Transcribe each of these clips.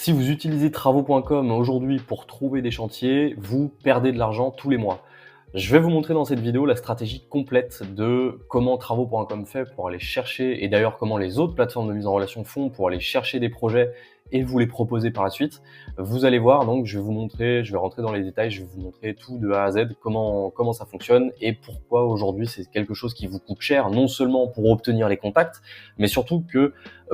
Si vous utilisez travaux.com aujourd'hui pour trouver des chantiers, vous perdez de l'argent tous les mois. Je vais vous montrer dans cette vidéo la stratégie complète de comment travaux.com fait pour aller chercher, et d'ailleurs comment les autres plateformes de mise en relation font pour aller chercher des projets et vous les proposer par la suite. Vous allez voir, donc je vais vous montrer, je vais rentrer dans les détails, je vais vous montrer tout de A à Z, comment ça fonctionne et pourquoi aujourd'hui c'est quelque chose qui vous coûte cher, non seulement pour obtenir les contacts, mais surtout que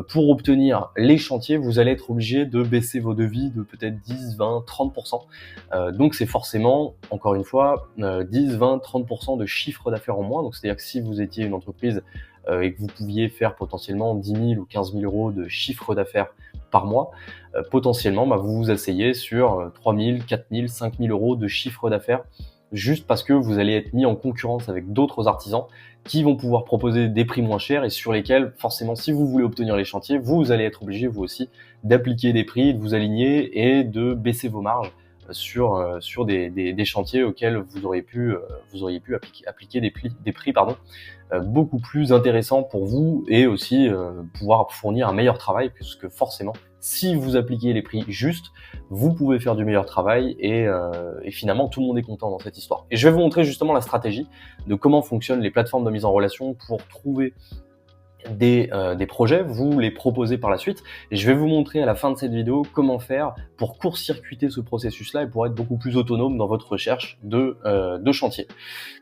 pour obtenir les chantiers, vous allez être obligé de baisser vos devis de peut-être 10, 20, 30%. Donc c'est forcément, encore une fois, 10, 20, 30% de chiffre d'affaires en moins. Donc c'est-à-dire que si vous étiez une entreprise et que vous pouviez faire potentiellement 10 000 ou 15 000 euros de chiffre d'affaires par mois, potentiellement vous vous asseyez sur 3 000, 4 000, 5 000 euros de chiffre d'affaires juste parce que vous allez être mis en concurrence avec d'autres artisans qui vont pouvoir proposer des prix moins chers et sur lesquels, forcément, si vous voulez obtenir les chantiers, vous allez être obligé, vous aussi, d'appliquer des prix, de vous aligner et de baisser vos marges sur des chantiers auxquels vous auriez pu appliquer des prix beaucoup plus intéressants pour vous et aussi pouvoir fournir un meilleur travail, puisque forcément, si vous appliquez les prix justes, vous pouvez faire du meilleur travail et finalement tout le monde est content dans cette histoire. Et je vais vous montrer justement la stratégie de comment fonctionnent les plateformes de mise en relation pour trouver des projets, vous les proposez par la suite. Et je vais vous montrer à la fin de cette vidéo comment faire pour court-circuiter ce processus-là et pour être beaucoup plus autonome dans votre recherche de chantier.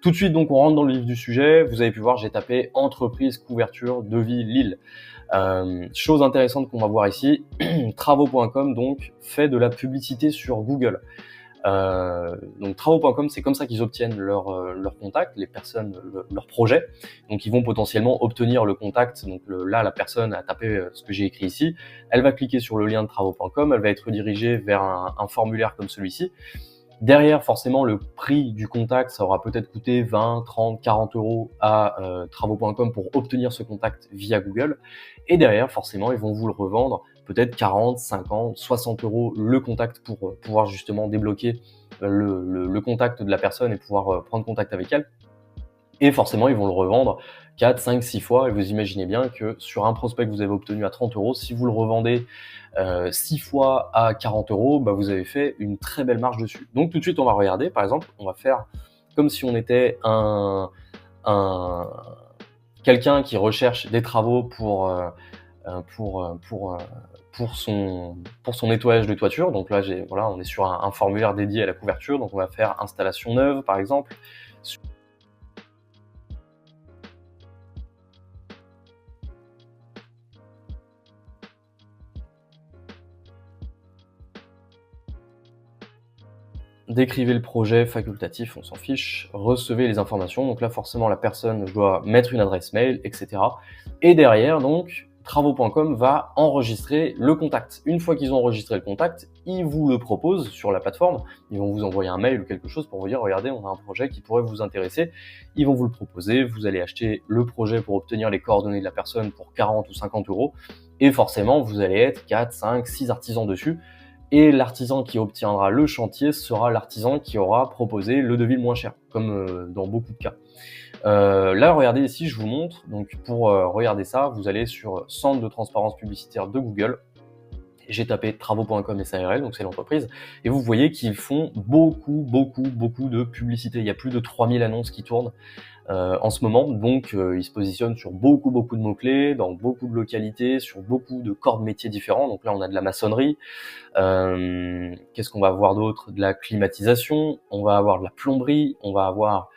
Tout de suite, donc, on rentre dans le vif du sujet. Vous avez pu voir, j'ai tapé entreprise, couverture, devis, Lille. Chose intéressante qu'on va voir ici, travaux.com donc fait de la publicité sur Google. Donc travaux.com, c'est comme ça qu'ils obtiennent leur contact, les personnes, leur projet. Donc ils vont potentiellement obtenir le contact. Donc là, la personne a tapé ce que j'ai écrit ici. Elle va cliquer sur le lien de travaux.com, elle va être redirigée vers un formulaire comme celui-ci. Derrière, forcément, le prix du contact, ça aura peut-être coûté 20, 30, 40 euros à travaux.com pour obtenir ce contact via Google. Et derrière, forcément, ils vont vous le revendre peut-être 40, 50, 60 euros le contact pour pouvoir justement débloquer le contact de la personne et pouvoir prendre contact avec elle. Et forcément, ils vont le revendre 4, 5, 6 fois. Et vous imaginez bien que sur un prospect que vous avez obtenu à 30 euros, si vous le revendez 6 fois à 40 euros, vous avez fait une très belle marge dessus. Donc tout de suite, on va regarder. Par exemple, on va faire comme si on était quelqu'un qui recherche des travaux pour son nettoyage de toiture. Donc là, on est sur un formulaire dédié à la couverture. Donc on va faire installation neuve, par exemple. Décrivez le projet facultatif, on s'en fiche. Recevez les informations. Donc là, forcément, la personne, je dois mettre une adresse mail, etc. Et derrière, donc, travaux.com va enregistrer le contact. Une fois qu'ils ont enregistré le contact, ils vous le proposent sur la plateforme. Ils vont vous envoyer un mail ou quelque chose pour vous dire, regardez, on a un projet qui pourrait vous intéresser. Ils vont vous le proposer. Vous allez acheter le projet pour obtenir les coordonnées de la personne pour 40 ou 50 euros. Et forcément, vous allez être 4, 5, 6 artisans dessus. Et l'artisan qui obtiendra le chantier sera l'artisan qui aura proposé le devis le moins cher, comme dans beaucoup de cas. Là, regardez ici, je vous montre. Donc, pour regarder ça, vous allez sur Centre de transparence publicitaire de Google. J'ai tapé travaux.com SARL, donc c'est l'entreprise, et vous voyez qu'ils font beaucoup de publicité. Il y a plus de 3000 annonces qui tournent en ce moment, donc ils se positionnent sur beaucoup de mots-clés, dans beaucoup de localités, sur beaucoup de corps de métiers différents. Donc là, on a de la maçonnerie, qu'est-ce qu'on va avoir d'autre? De la climatisation, on va avoir de la plomberie, on va avoir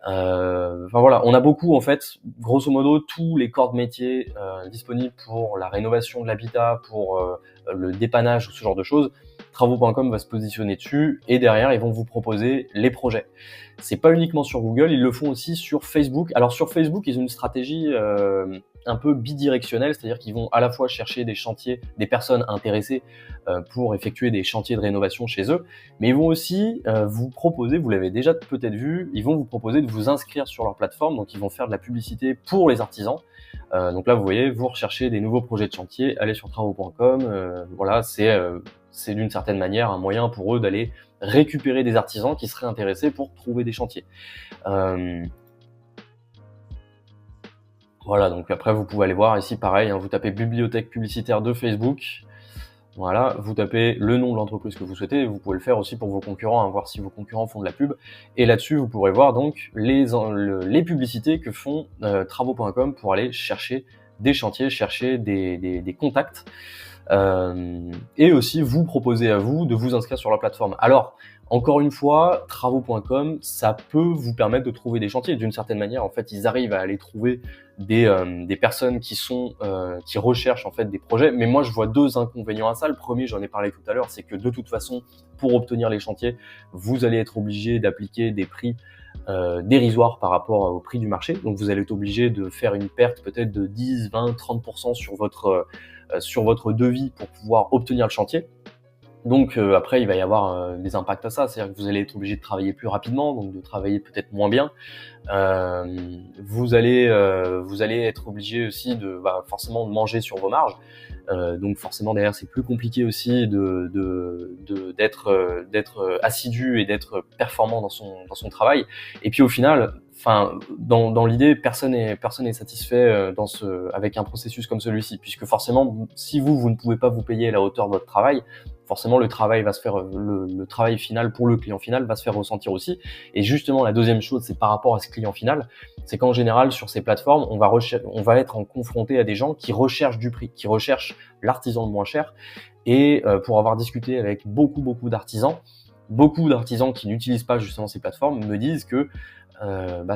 voilà, on a beaucoup en fait, grosso modo, tous les corps de métier disponibles pour la rénovation de l'habitat, pour le dépannage ou ce genre de choses. Travaux.com va se positionner dessus et derrière, ils vont vous proposer les projets. C'est pas uniquement sur Google, ils le font aussi sur Facebook. Alors sur Facebook, ils ont une stratégie un peu bidirectionnelle, c'est-à-dire qu'ils vont à la fois chercher des chantiers, des personnes intéressées pour effectuer des chantiers de rénovation chez eux, mais ils vont aussi vous proposer, vous l'avez déjà peut-être vu, ils vont vous proposer de vous inscrire sur leur plateforme, donc ils vont faire de la publicité pour les artisans. Donc là, vous voyez, vous recherchez des nouveaux projets de chantier, allez sur travaux.com, voilà, c'est d'une certaine manière un moyen pour eux d'aller récupérer des artisans qui seraient intéressés pour trouver des chantiers. Voilà, donc après vous pouvez aller voir ici pareil, vous tapez bibliothèque publicitaire de Facebook. Voilà, vous tapez le nom de l'entreprise que vous souhaitez. Vous pouvez le faire aussi pour vos concurrents, hein, voir si vos concurrents font de la pub. Et là-dessus, vous pourrez voir donc les publicités que font travaux.com pour aller chercher des chantiers, chercher des contacts. Et aussi vous proposer à vous de vous inscrire sur la plateforme. Alors, encore une fois, travaux.com, ça peut vous permettre de trouver des chantiers. D'une certaine manière, en fait, ils arrivent à aller trouver des personnes qui recherchent en fait des projets. Mais moi, je vois deux inconvénients à ça. Le premier, j'en ai parlé tout à l'heure, c'est que de toute façon, pour obtenir les chantiers, vous allez être obligé d'appliquer des prix dérisoires par rapport au prix du marché. Donc, vous allez être obligé de faire une perte peut-être de 10, 20, 30% sur votre devis pour pouvoir obtenir le chantier. Donc après, il va y avoir des impacts à ça, c'est-à-dire que vous allez être obligé de travailler plus rapidement, donc de travailler peut-être moins bien. Vous allez être obligé aussi de forcément de manger sur vos marges. Donc forcément derrière c'est plus compliqué aussi d'être assidu et d'être performant dans son travail. Et puis au final, dans l'idée, personne est satisfait avec un processus comme celui-ci, puisque forcément si vous ne pouvez pas vous payer à la hauteur de votre travail, forcément le travail va se faire, le travail final pour le client final va se faire ressentir aussi. Et justement la deuxième chose, c'est par rapport à ce client final, c'est qu'en général sur ces plateformes, on va être confronté à des gens qui recherchent du prix, qui recherchent l'artisan le moins cher. Et pour avoir discuté avec beaucoup d'artisans qui n'utilisent pas justement ces plateformes me disent que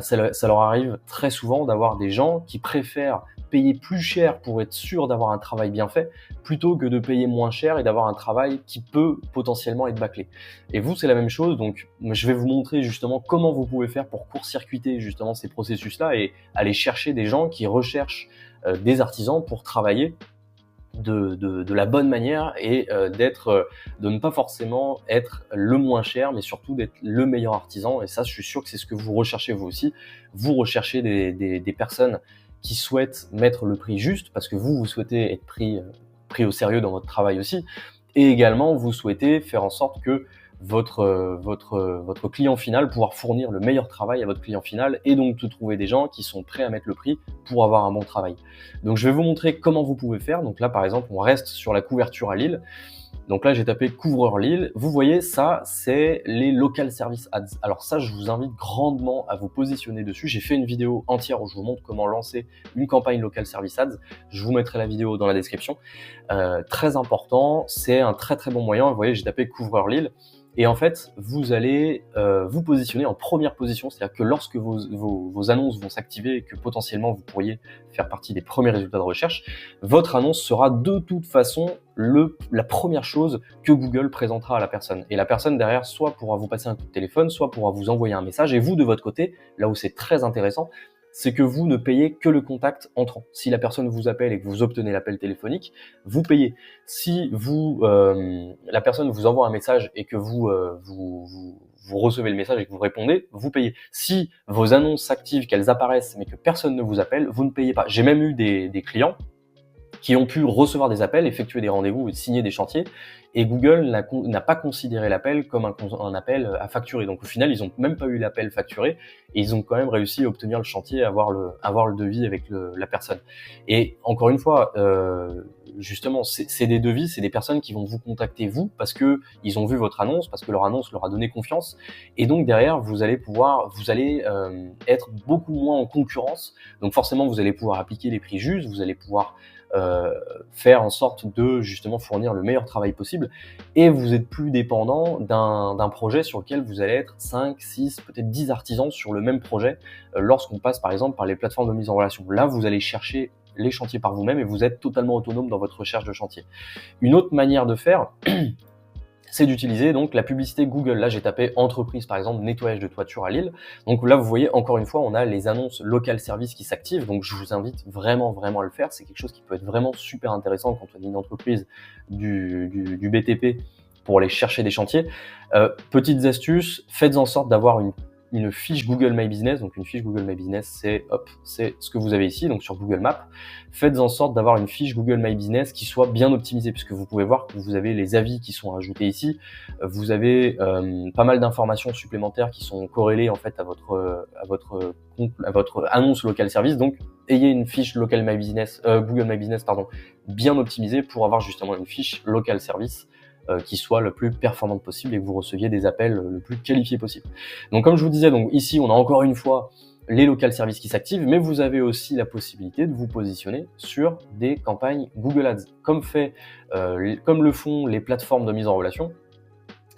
ça leur arrive très souvent d'avoir des gens qui préfèrent payer plus cher pour être sûr d'avoir un travail bien fait, plutôt que de payer moins cher et d'avoir un travail qui peut potentiellement être bâclé. Et vous, c'est la même chose, donc je vais vous montrer justement comment vous pouvez faire pour court-circuiter justement ces processus-là et aller chercher des gens qui recherchent des artisans pour travailler de la bonne manière et de ne pas forcément être le moins cher, mais surtout d'être le meilleur artisan. Et ça, je suis sûr que c'est ce que vous recherchez vous aussi. Vous recherchez des personnes qui souhaitent mettre le prix juste, parce que vous souhaitez être pris au sérieux dans votre travail aussi. Et également, vous souhaitez faire en sorte que votre client final, pouvoir fournir le meilleur travail à votre client final, et donc de trouver des gens qui sont prêts à mettre le prix pour avoir un bon travail. Donc je vais vous montrer comment vous pouvez faire. Donc là par exemple on reste sur la couverture à Lille. Donc là j'ai tapé couvreur Lille. Vous voyez ça, c'est les local service ads. Alors ça, je vous invite grandement à vous positionner dessus. J'ai fait une vidéo entière où je vous montre comment lancer une campagne local service ads. Je vous mettrai la vidéo dans la description. Très important, c'est un très bon moyen. Vous voyez, j'ai tapé couvreur Lille. Et en fait, vous allez vous positionner en première position, c'est-à-dire que lorsque vos annonces vont s'activer et que potentiellement vous pourriez faire partie des premiers résultats de recherche, votre annonce sera de toute façon la première chose que Google présentera à la personne. Et la personne derrière, soit pourra vous passer un coup de téléphone, soit pourra vous envoyer un message. Et vous, de votre côté, là où c'est très intéressant, c'est que vous ne payez que le contact entrant. Si la personne vous appelle et que vous obtenez l'appel téléphonique, vous payez. Si la personne vous envoie un message et que vous recevez le message et que vous répondez, vous payez. Si vos annonces s'activent, qu'elles apparaissent, mais que personne ne vous appelle, vous ne payez pas. J'ai même eu des clients qui ont pu recevoir des appels, effectuer des rendez-vous et signer des chantiers, et Google n'a pas considéré l'appel comme un appel à facturer. Donc au final, ils n'ont même pas eu l'appel facturé, et ils ont quand même réussi à obtenir le chantier, à avoir le devis avec la personne. Et encore une fois, justement, c'est des devis, c'est des personnes qui vont vous contacter vous, parce que ils ont vu votre annonce, parce que leur annonce leur a donné confiance, et donc derrière, vous allez être beaucoup moins en concurrence. Donc forcément, vous allez pouvoir appliquer les prix justes, vous allez pouvoir faire en sorte de justement fournir le meilleur travail possible, et vous êtes plus dépendant d'un projet sur lequel vous allez être 5, 6, peut-être 10 artisans sur le même projet lorsqu'on passe par exemple par les plateformes de mise en relation. Là, vous allez chercher les chantiers par vous-même et vous êtes totalement autonome dans votre recherche de chantier. Une autre manière de faire, c'est d'utiliser donc la publicité Google. Là, j'ai tapé entreprise, par exemple, nettoyage de toiture à Lille. Donc là, vous voyez, encore une fois, on a les annonces local service qui s'activent. Donc, je vous invite vraiment à le faire. C'est quelque chose qui peut être vraiment super intéressant quand on est une entreprise du BTP pour aller chercher des chantiers. Petites astuces, faites en sorte d'avoir une fiche Google My Business. Donc une fiche Google My Business, c'est ce que vous avez ici, donc sur Google Maps. Faites en sorte d'avoir une fiche Google My Business qui soit bien optimisée, puisque vous pouvez voir que vous avez les avis qui sont ajoutés ici. Vous avez pas mal d'informations supplémentaires qui sont corrélées en fait à votre annonce local service. Donc ayez une fiche Google My Business bien optimisée pour avoir justement une fiche local service qui soit le plus performante possible et que vous receviez des appels le plus qualifiés possible. Donc comme je vous disais, donc ici on a encore une fois les local services qui s'activent, mais vous avez aussi la possibilité de vous positionner sur des campagnes Google Ads, comme le font les plateformes de mise en relation.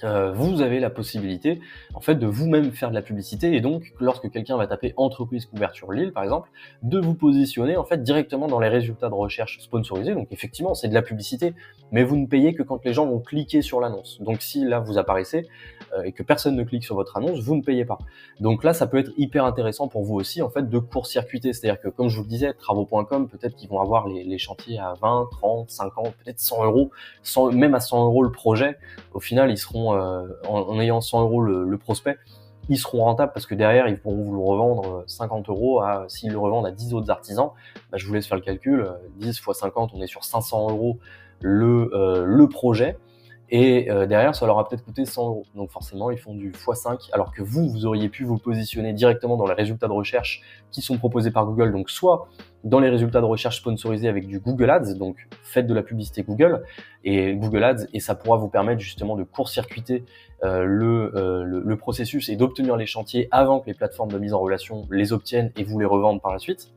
Vous avez la possibilité en fait de vous-même faire de la publicité et donc lorsque quelqu'un va taper entreprise couverture Lille par exemple, de vous positionner en fait directement dans les résultats de recherche sponsorisés. Donc effectivement c'est de la publicité, mais vous ne payez que quand les gens vont cliquer sur l'annonce. Donc si là vous apparaissez et que personne ne clique sur votre annonce, vous ne payez pas. Donc là ça peut être hyper intéressant pour vous aussi en fait de court-circuiter, c'est-à-dire que comme je vous le disais, travaux.com peut-être qu'ils vont avoir les chantiers à 20, 30, 50, peut-être 100 euros, même à 100 euros le projet. Au final ils seront en ayant 100 euros le prospect, ils seront rentables parce que derrière ils pourront vous le revendre 50 euros s'ils le revendent à 10 autres artisans. Bah, je vous laisse faire le calcul, 10 x 50 on est sur 500 euros le projet et derrière ça leur a peut-être coûté 100 euros. Donc forcément ils font du x5 alors que vous auriez pu vous positionner directement dans les résultats de recherche qui sont proposés par Google, donc soit dans les résultats de recherche sponsorisés avec du Google Ads, donc faites de la publicité Google Ads et ça pourra vous permettre justement de court-circuiter le processus et d'obtenir les chantiers avant que les plateformes de mise en relation les obtiennent et vous les revendent par la suite,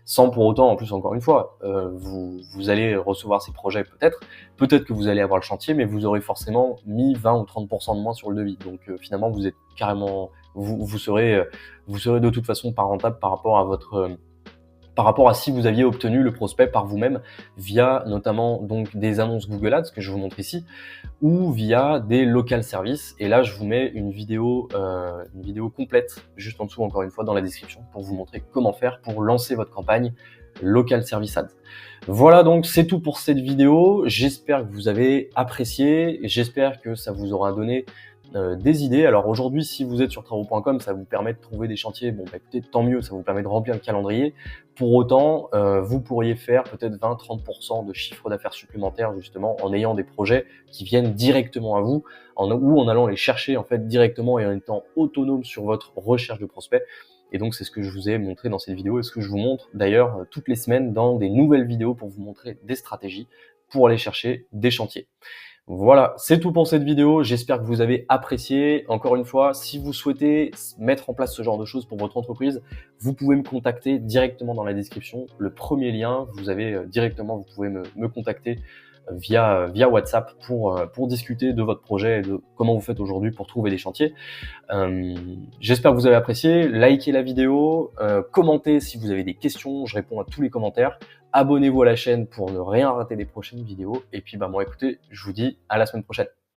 sans pour autant, en plus encore une fois, vous allez recevoir ces projets peut-être que vous allez avoir le chantier, mais vous aurez forcément mis 20 ou 30% de moins sur le devis. Donc finalement vous êtes carrément, vous serez de toute façon pas rentable par rapport à si vous aviez obtenu le prospect par vous-même via notamment donc des annonces Google Ads que je vous montre ici ou via des local services. Et là, je vous mets une vidéo complète juste en dessous encore une fois dans la description pour vous montrer comment faire pour lancer votre campagne local service ads. Voilà, donc c'est tout pour cette vidéo. J'espère que vous avez apprécié et j'espère que ça vous aura donné des idées. Alors aujourd'hui, si vous êtes sur travaux.com, ça vous permet de trouver des chantiers. Bon, bah, écoutez, tant mieux, ça vous permet de remplir le calendrier. Pour autant, vous pourriez faire peut-être 20-30% de chiffre d'affaires supplémentaire justement en ayant des projets qui viennent directement à vous, ou en allant les chercher en fait directement et en étant autonome sur votre recherche de prospects. Et donc c'est ce que je vous ai montré dans cette vidéo et ce que je vous montre d'ailleurs toutes les semaines dans des nouvelles vidéos pour vous montrer des stratégies pour aller chercher des chantiers. Voilà, c'est tout pour cette vidéo. J'espère que vous avez apprécié. Encore une fois, si vous souhaitez mettre en place ce genre de choses pour votre entreprise, vous pouvez me contacter directement dans la description. Le premier lien, vous avez directement, vous pouvez me contacter via WhatsApp pour discuter de votre projet et de comment vous faites aujourd'hui pour trouver des chantiers. J'espère que vous avez apprécié. Likez la vidéo, commentez si vous avez des questions. Je réponds à tous les commentaires. Abonnez-vous à la chaîne pour ne rien rater des prochaines vidéos. Et puis, moi, écoutez, je vous dis à la semaine prochaine.